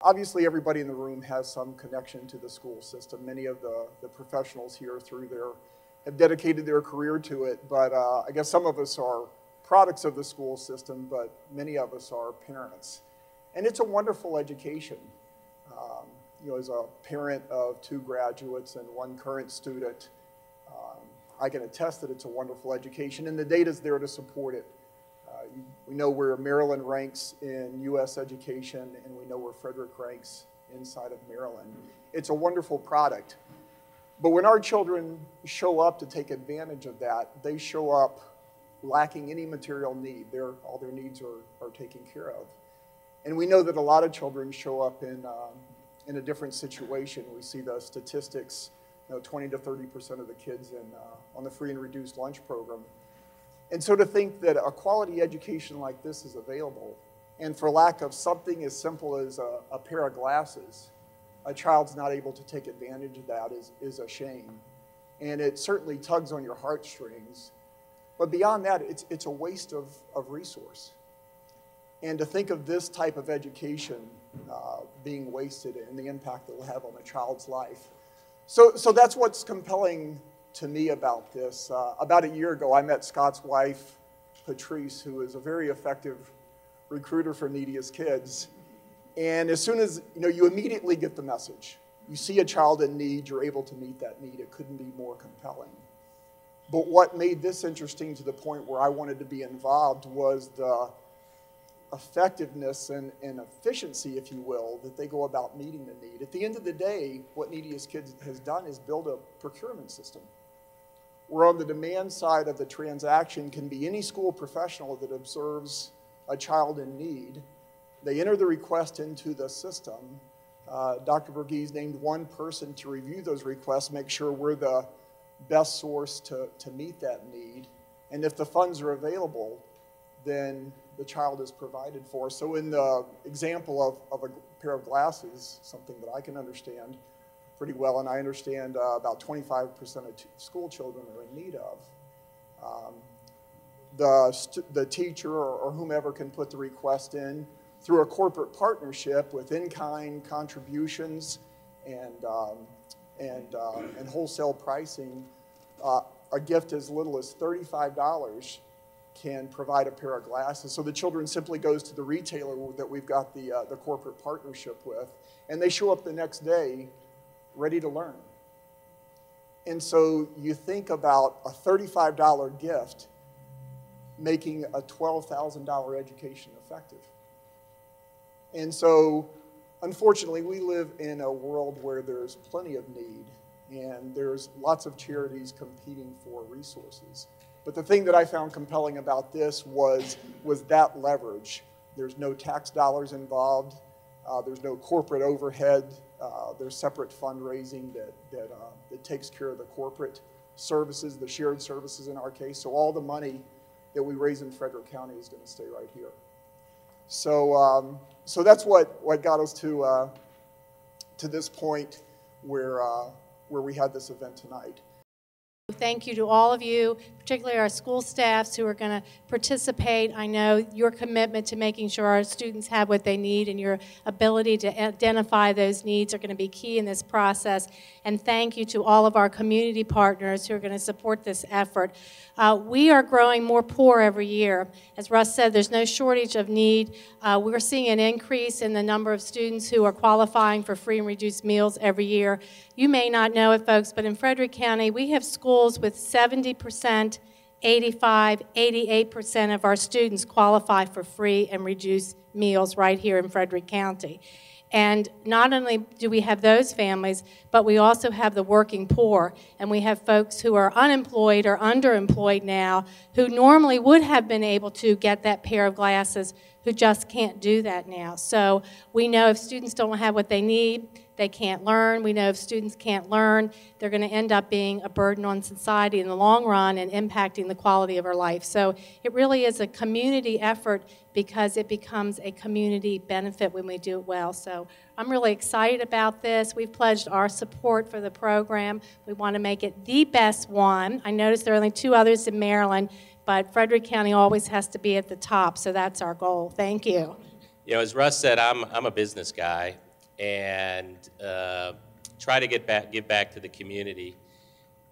Obviously, everybody in the room has some connection to the school system. Many of the professionals here have dedicated their career to it, but I guess some of us are products of the school system, but many of us are parents. And it's a wonderful education. As a parent of 2 graduates and 1 current student, I can attest that it's a wonderful education, and the data's there to support it. We know where Maryland ranks in U.S. education, and we know where Frederick ranks inside of Maryland. It's a wonderful product. But when our children show up to take advantage of that, they show up lacking any material need. All their needs are taken care of. And we know that a lot of children show up in a different situation. We see the statistics, 20 to 30% of the kids on the free and reduced lunch program. And so to think that a quality education like this is available, and for lack of something as simple as a pair of glasses, a child's not able to take advantage of that is a shame. And it certainly tugs on your heartstrings. But beyond that, it's a waste of resource. And to think of this type of education being wasted and the impact it will have on a child's life. So that's what's compelling to me about this. About a year ago, I met Scott's wife, Patrice, who is a very effective recruiter for Neediest Kids. And as soon as, you immediately get the message. You see a child in need, you're able to meet that need. It couldn't be more compelling. But what made this interesting to the point where I wanted to be involved was the effectiveness and efficiency, if you will, that they go about meeting the need. At the end of the day, what Neediest Kids has done is build a procurement system, where on the demand side of the transaction can be any school professional that observes a child in need. They enter the request into the system. Dr. Verghese named 1 person to review those requests, make sure we're the best source to meet that need. And if the funds are available, then the child is provided for. So in the example of a pair of glasses, something that I can understand pretty well, and I understand about 25% of school children are in need of, the teacher or whomever can put the request in through a corporate partnership with in-kind contributions and wholesale pricing. A gift as little as $35 can provide a pair of glasses. So the children simply goes to the retailer that we've got the corporate partnership with, and they show up the next day ready to learn. And so you think about a $35 gift making a $12,000 education effective. And so, unfortunately, we live in a world where there's plenty of need, and there's lots of charities competing for resources. But the thing that I found compelling about this was that leverage. There's no tax dollars involved. There's no corporate overhead. There's separate fundraising that takes care of the corporate services, the shared services in our case. So all the money that we raise in Frederick County is going to stay right here. So that's what got us to this point where we had this event tonight. Thank you to all of you, particularly our school staffs who are going to participate. I know your commitment to making sure our students have what they need and your ability to identify those needs are going to be key in this process. And thank you to all of our community partners who are going to support this effort. We are growing more poor every year. As Russ said, there's no shortage of need. We're seeing an increase in the number of students who are qualifying for free and reduced meals every year. You may not know it, folks, but in Frederick County, we have schools with 70%, 85%, 88% of our students qualify for free and reduced meals right here in Frederick County. And not only do we have those families, but we also have the working poor, and we have folks who are unemployed or underemployed now who normally would have been able to get that pair of glasses who just can't do that now. So we know if students don't have what they need, they can't learn. We know if students can't learn, they're going to end up being a burden on society in the long run and impacting the quality of our life. So it really is a community effort because it becomes a community benefit when we do it well. So I'm really excited about this. We've pledged our support for the program. We want to make it the best one. I noticed there are only 2 others in Maryland, but Frederick County always has to be at the top, so that's our goal. Thank you. You know, as Russ said, I'm a business guy, and try to give back to the community.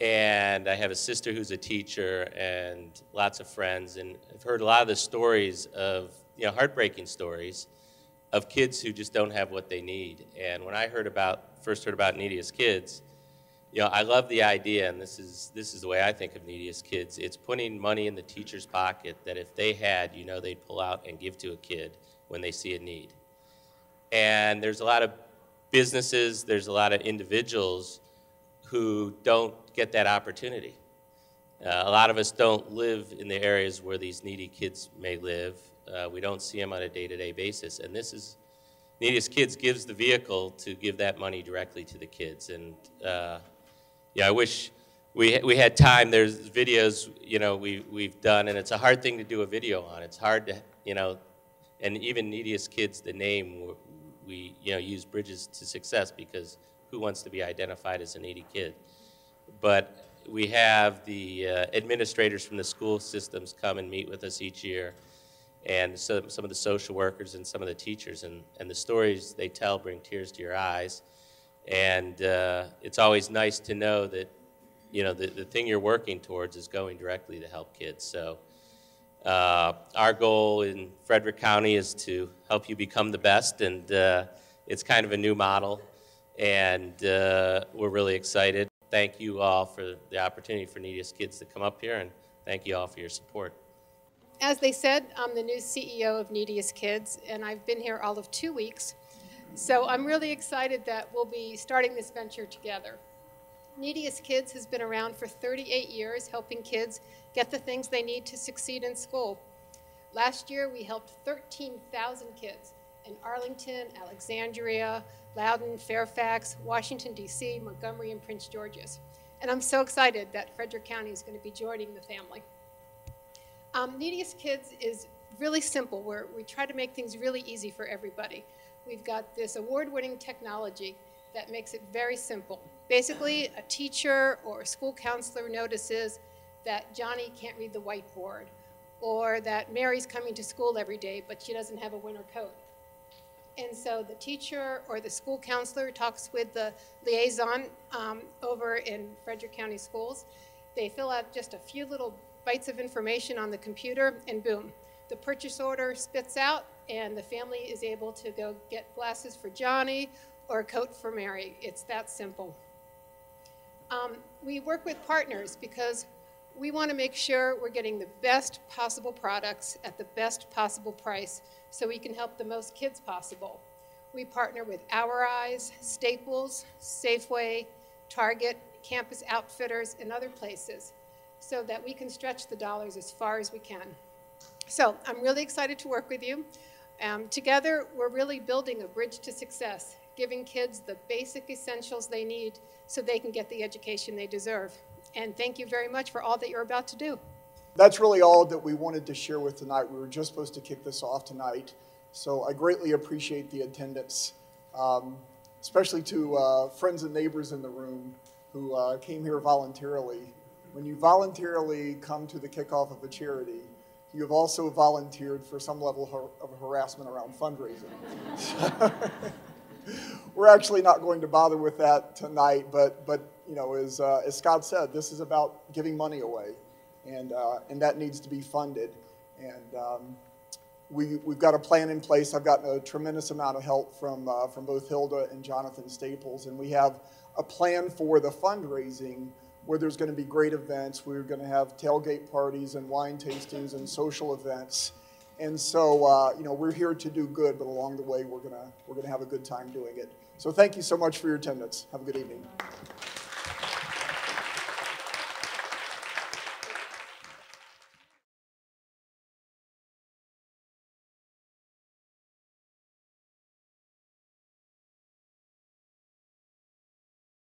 And I have a sister who's a teacher and lots of friends, and I've heard a lot of the stories of, heartbreaking stories of kids who just don't have what they need. And when I first heard about Neediest Kids, I love the idea, and this is the way I think of Neediest Kids. It's putting money in the teacher's pocket that if they had, they'd pull out and give to a kid when they see a need. And there's a lot of businesses, there's a lot of individuals who don't get that opportunity. A lot of us don't live in the areas where these needy kids may live. We don't see them on a day-to-day basis, and Neediest Kids gives the vehicle to give that money directly to the kids. And I wish we had time. There's videos we've done, and it's a hard thing to do a video on. It's hard to and even Neediest Kids, the name, we use Bridges to Success, because who wants to be identified as a needy kid? But we have the administrators from the school systems come and meet with us each year, and some of the social workers and some of the teachers, and the stories they tell bring tears to your eyes. And it's always nice to know that the thing you're working towards is going directly to help kids. So our goal in Frederick County is to help you become the best, and it's kind of a new model, and we're really excited. Thank you all for the opportunity for Neediest Kids to come up here, and thank you all for your support. As they said, I'm the new CEO of Neediest Kids, and I've been here all of 2 weeks. So I'm really excited that we'll be starting this venture together. Neediest Kids has been around for 38 years, helping kids get the things they need to succeed in school. Last year, we helped 13,000 kids in Arlington, Alexandria, Loudoun, Fairfax, Washington, D.C., Montgomery, and Prince George's. And I'm so excited that Frederick County is going to be joining the family. Neediest Kids is really simple. We try to make things really easy for everybody. We've got this award-winning technology that makes it very simple. Basically, a teacher or a school counselor notices that Johnny can't read the whiteboard, or that Mary's coming to school every day, but she doesn't have a winter coat. And so the teacher or the school counselor talks with the liaison over in Frederick County Schools. They fill out just a few little bytes of information on the computer, and boom, the purchase order spits out, and the family is able to go get glasses for Johnny or a coat for Mary. It's that simple. We work with partners because we want to make sure we're getting the best possible products at the best possible price so we can help the most kids possible. We partner with Our Eyes, Staples, Safeway, Target, Campus Outfitters, and other places so that we can stretch the dollars as far as we can. So I'm really excited to work with you. Together, we're really building a bridge to success, giving kids the basic essentials they need so they can get the education they deserve. And thank you very much for all that you're about to do. That's really all that we wanted to share with tonight. We were just supposed to kick this off tonight. So I greatly appreciate the attendance, especially to friends and neighbors in the room who came here voluntarily. When you voluntarily come to the kickoff of a charity, you have also volunteered for some level of harassment around fundraising. We're actually not going to bother with that tonight, but as Scott said, this is about giving money away, and that needs to be funded. And we've got a plan in place. I've gotten a tremendous amount of help from both Hilda and Jonathan Staples, and we have a plan for the fundraising where there's going to be great events. We're going to have tailgate parties and wine tastings and social events. And so, we're here to do good, but along the way, we're gonna have a good time doing it. So thank you so much for your attendance. Have a good evening.